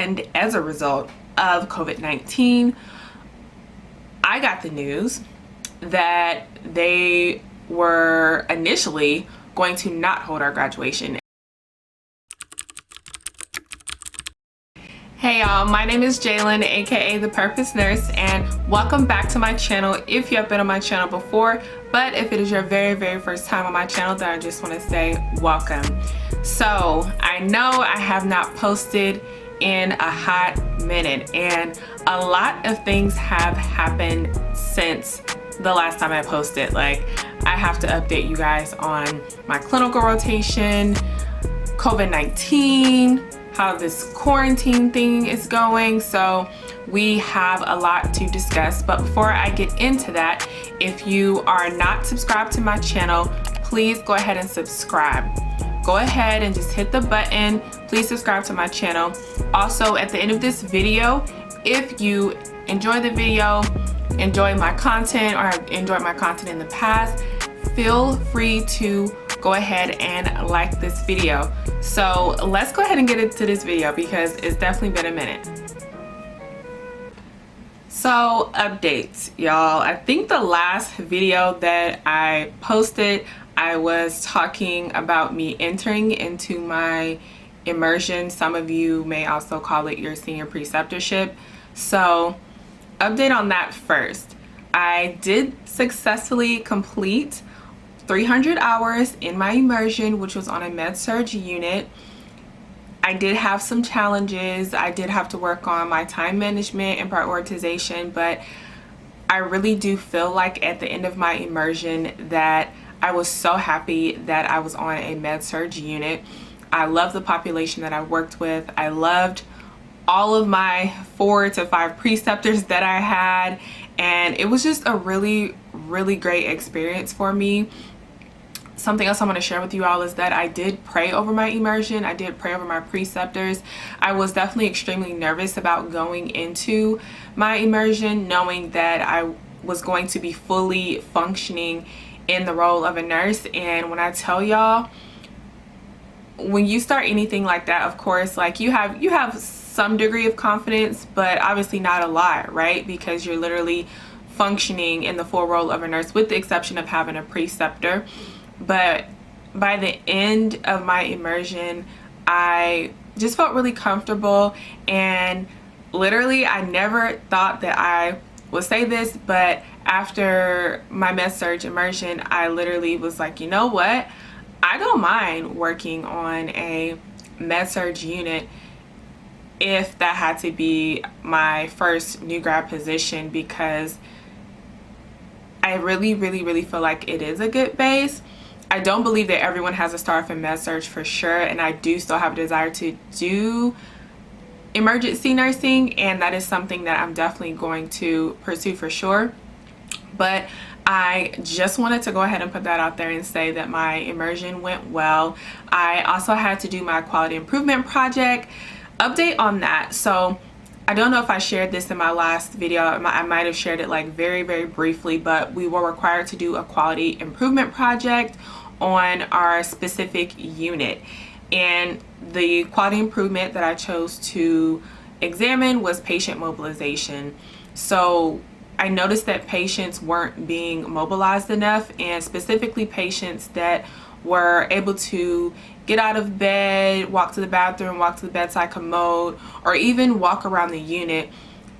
and as a result of COVID-19, I got the news that they were initially going to not hold our graduation. Hey y'all, my name is Jalen, aka the Purpose Nurse, and welcome back to my channel if you have been on my channel before. But if it is your very first time on my channel, then I just want to say welcome. So I know I have not posted in a hot minute, and a lot of things have happened since the last time I posted. Like, I have to update you guys on my clinical rotation, COVID-19, how this quarantine thing is going. So we have a lot to discuss, but before I get into that, if you are not subscribed to my channel, please go ahead and subscribe. Go ahead and just hit the button. Please subscribe to my channel. Also, at the end of this video, if you enjoy the video, enjoy my content, or have enjoyed my content in the past, feel free to go ahead and like this video. So let's go ahead and get into this video because it's definitely been a minute. So updates, y'all. I think the last video that I posted, I was talking about me entering into my immersion. Some of you may also call it your senior preceptorship. So update on that first. I did successfully complete 300 hours in my immersion, which was on a med-surg unit. I did have some challenges. I did have to work on my time management and prioritization, but I really do feel like at the end of my immersion that I was so happy that I was on a med-surg unit. I love the population that I worked with. I loved all of my 4 to 5 preceptors that I had, and it was just a really great experience for me. Something else I want to share with you all is that I did pray over my immersion. I did pray over my preceptors. I was definitely extremely nervous about going into my immersion, knowing that I was going to be fully functioning in the role of a nurse. And when I tell y'all, when you start anything like that, of course, like you have some degree of confidence, but obviously not a lot, right? Because you're literally functioning in the full role of a nurse with the exception of having a preceptor. But by the end of my immersion, I just felt really comfortable, and literally I never thought that I would say this, but after my med-surg immersion, I literally was like, you know what? I don't mind working on a med-surg unit if that had to be my first new grad position, because I really feel like it is a good base. I don't believe that everyone has a start from med-surg for sure, and I do still have a desire to do emergency nursing, and that is something that I'm definitely going to pursue for sure. But I just wanted to go ahead and put that out there and say that my immersion went well. I also had to do my quality improvement project. Update on that. So I don't know if I shared this in my last video. I might have shared it like very briefly, but we were required to do a quality improvement project on our specific unit. And the quality improvement that I chose to examine was patient mobilization. So I noticed that patients weren't being mobilized enough, and specifically patients that were able to get out of bed, walk to the bathroom, walk to the bedside commode, or even walk around the unit.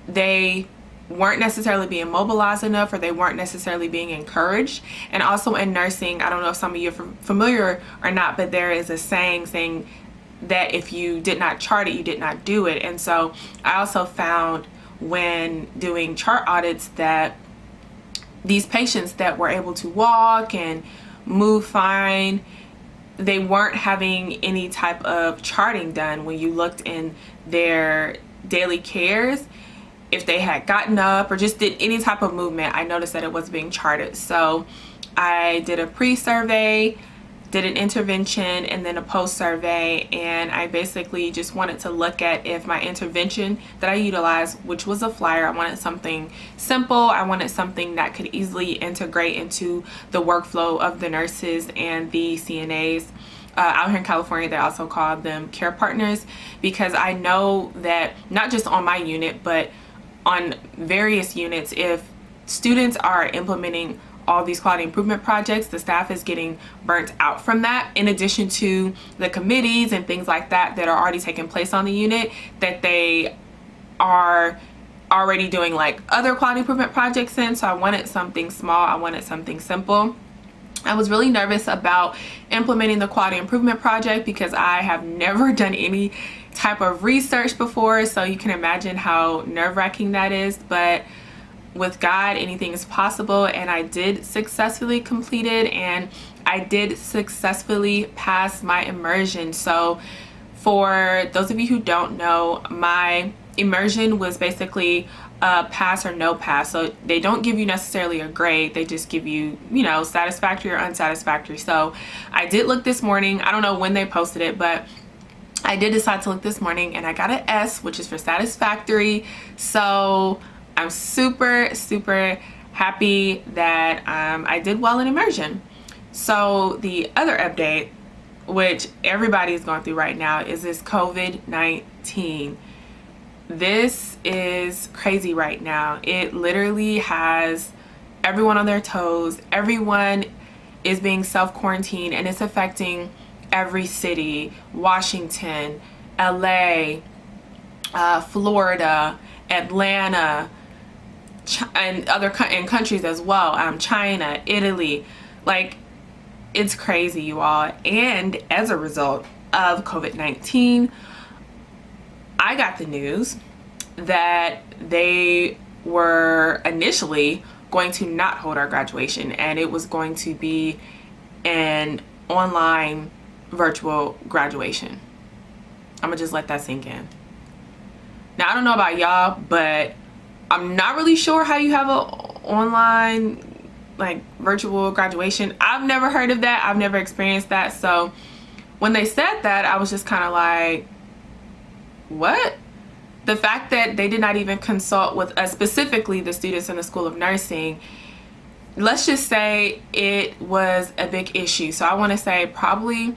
They weren't necessarily being mobilized enough, or they weren't necessarily being encouraged. And also in nursing, I don't know if some of you are familiar or not, but there is a saying that if you did not chart it, you did not do it. And so I also found when doing chart audits that these patients that were able to walk and move fine, they weren't having any type of charting done. When you looked in their daily cares, if they had gotten up or just did any type of movement, I noticed that it was being charted. So I did a pre-survey, did an intervention, and then a post-survey, and I basically just wanted to look at if my intervention that I utilized, which was a flyer, I wanted something simple, I wanted something that could easily integrate into the workflow of the nurses and the CNAs out here in California, they also call them care partners, because I know that not just on my unit, but on various units, if students are implementing all these quality improvement projects, the staff is getting burnt out from that, in addition to the committees and things like that that are already taking place on the unit, that they are already doing like other quality improvement projects in. So I wanted something small, I wanted something simple. I was really nervous about implementing the quality improvement project because I have never done any type of research before, so you can imagine how nerve-wracking that is. But with God, anything is possible, and I did successfully complete it, and I did successfully pass my immersion. So for those of you who don't know, my immersion was basically pass or no pass. So they don't give you necessarily a grade, they just give you, you know, satisfactory or unsatisfactory. So I did look this morning, I don't know when they posted it, but I did decide to look this morning, and I got an S, which is for satisfactory. So I'm super happy that I did well in immersion. So the other update, which everybody is going through right now, is this COVID-19. This is crazy right now. It literally has everyone on their toes. Everyone is being self-quarantined, and it's affecting every city: Washington, LA, Florida, Atlanta, and other countries as well, China, Italy. Like, it's crazy, you all. And as a result of COVID-19, I got the news that they were initially going to not hold our graduation, and it was going to be an online virtual graduation. I'm gonna just let that sink in. Now, I don't know about y'all, but I'm not really sure how you have a online, like, virtual graduation. I've never heard of that. I've never experienced that. So when they said that, I was just kind of like, what? The fact that they did not even consult with us, specifically the students in the School of Nursing, let's just say it was a big issue. So I want to say probably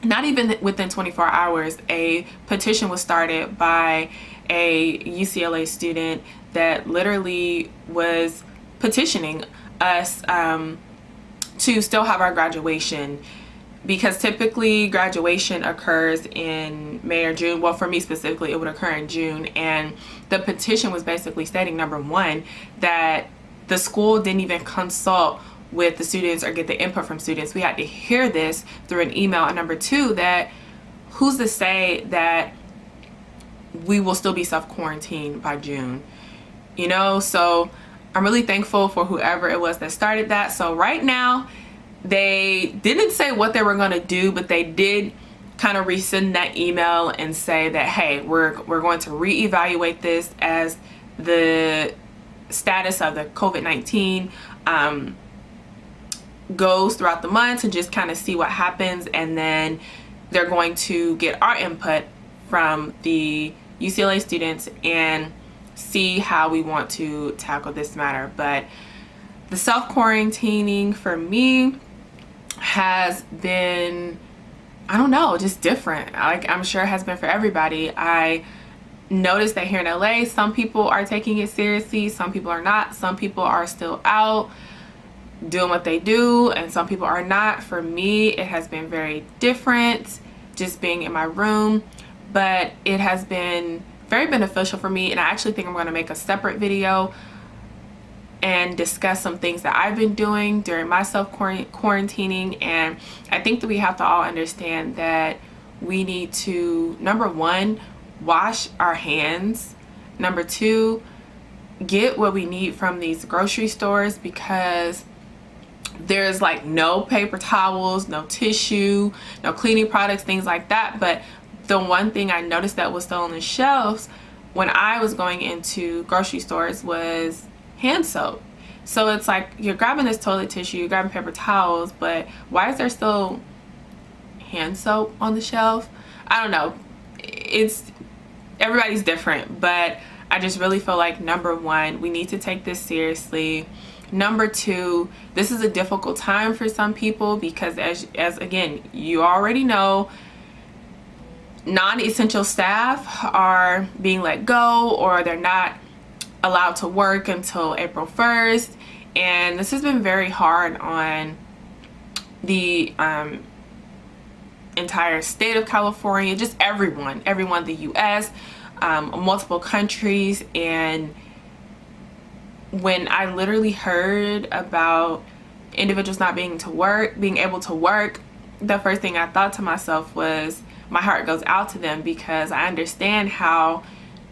not even within 24 hours, a petition was started by a UCLA student that literally was petitioning us to still have our graduation, because typically graduation occurs in May or June. Well, for me specifically, it would occur in June. And the petition was basically stating, number one, that the school didn't even consult with the students or get the input from students. We had to hear this through an email. And number two, that who's to say that we will still be self-quarantined by June? You know, so I'm really thankful for whoever it was that started that. So right now, they didn't say what they were going to do, but they did kind of resend that email and say that, hey, we're going to reevaluate this as the status of the COVID-19 goes throughout the months, and just kind of see what happens. And then they're going to get our input from the UCLA students and see how we want to tackle this matter. But the self-quarantining for me has been, I don't know, just different. Like, I'm sure it has been for everybody. I noticed that here in LA, some people are taking it seriously, some people are not. Some people are still out doing what they do, and some people are not. For me, it has been very different, just being in my room, but it has been very beneficial for me. And I actually think I'm going to make a separate video and discuss some things that I've been doing during my self-quarantining. And I think that we have to all understand that we need to, number one, wash our hands. Number two, get what we need from these grocery stores, because there's like no paper towels, no tissue, no cleaning products, things like that. But the one thing I noticed that was still on the shelves when I was going into grocery stores was hand soap. So it's like, you're grabbing this toilet tissue, you're grabbing paper towels, but why is there still hand soap on the shelf? I don't know. Everybody's different, but I just really feel like, number one, we need to take this seriously. Number two, this is a difficult time for some people because as again, you already know, non-essential staff are being let go, or they're not allowed to work until April 1st. And this has been very hard on the entire state of California, just everyone, the US, multiple countries. And when I literally heard about individuals not being able to work, the first thing I thought to myself was, my heart goes out to them, because I understand how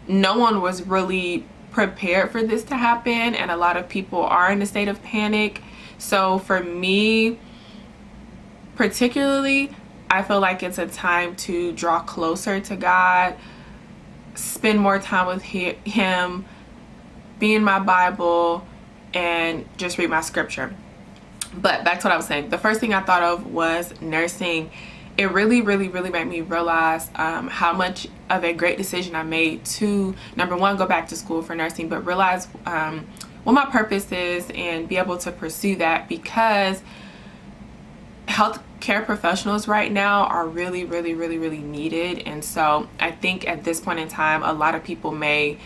no one was really prepared for this to happen, and a lot of people are in a state of panic. So for me particularly, I feel like it's a time to draw closer to God, spend more time with him, be in my Bible, and just read my scripture. But back to what I was saying, the first thing I thought of was nursing. It really made me realize how much of a great decision I made to, number one, go back to school for nursing, but realize what my purpose is and be able to pursue that, because healthcare professionals right now are really needed. And so I think at this point in time, a lot of people may,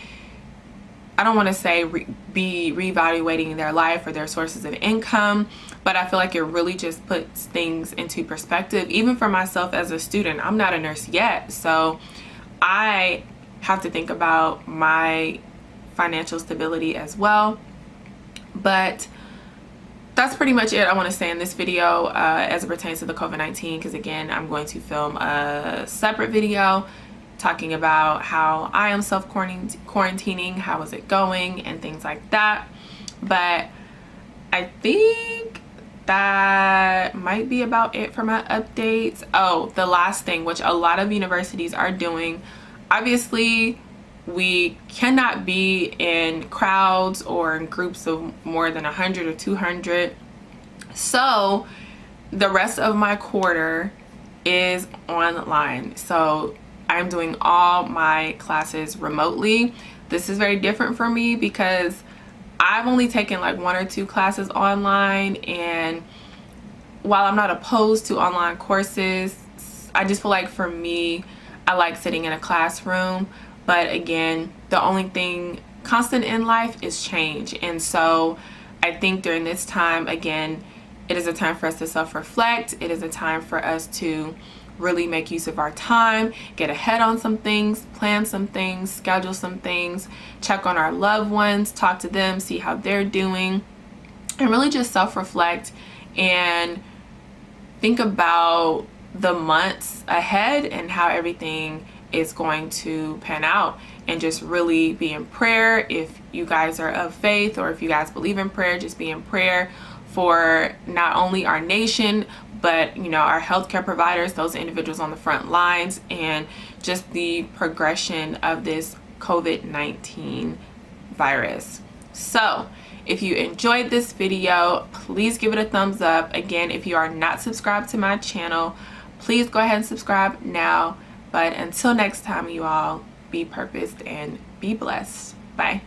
I don't want to say be reevaluating their life or their sources of income, but I feel like it really just puts things into perspective. Even for myself as a student, I'm not a nurse yet, so I have to think about my financial stability as well. But that's pretty much it I want to say in this video as it pertains to the COVID-19, because again, I'm going to film a separate video talking about how I am self-quarantining, how is it going, and things like that. But I think that might be about it for my updates. Oh, the last thing, which a lot of universities are doing, obviously we cannot be in crowds or in groups of more than 100 or 200. So the rest of my quarter is online. So I'm doing all my classes remotely. This is very different for me because I've only taken like 1 or 2 classes online, and while I'm not opposed to online courses, I just feel like for me, I like sitting in a classroom. But again, the only thing constant in life is change. And so I think during this time, again, it is a time for us to self-reflect. It is a time for us to really make use of our time, get ahead on some things, plan some things, schedule some things, check on our loved ones, talk to them, see how they're doing, and really just self-reflect and think about the months ahead and how everything is going to pan out, and just really be in prayer. If you guys are of faith, or if you guys believe in prayer, just be in prayer for not only our nation, but our healthcare providers, those individuals on the front lines, and just the progression of this COVID-19 virus. So if you enjoyed this video, please give it a thumbs up. Again, if you are not subscribed to my channel, please go ahead and subscribe now. But until next time, you all, be purposed and be blessed. Bye.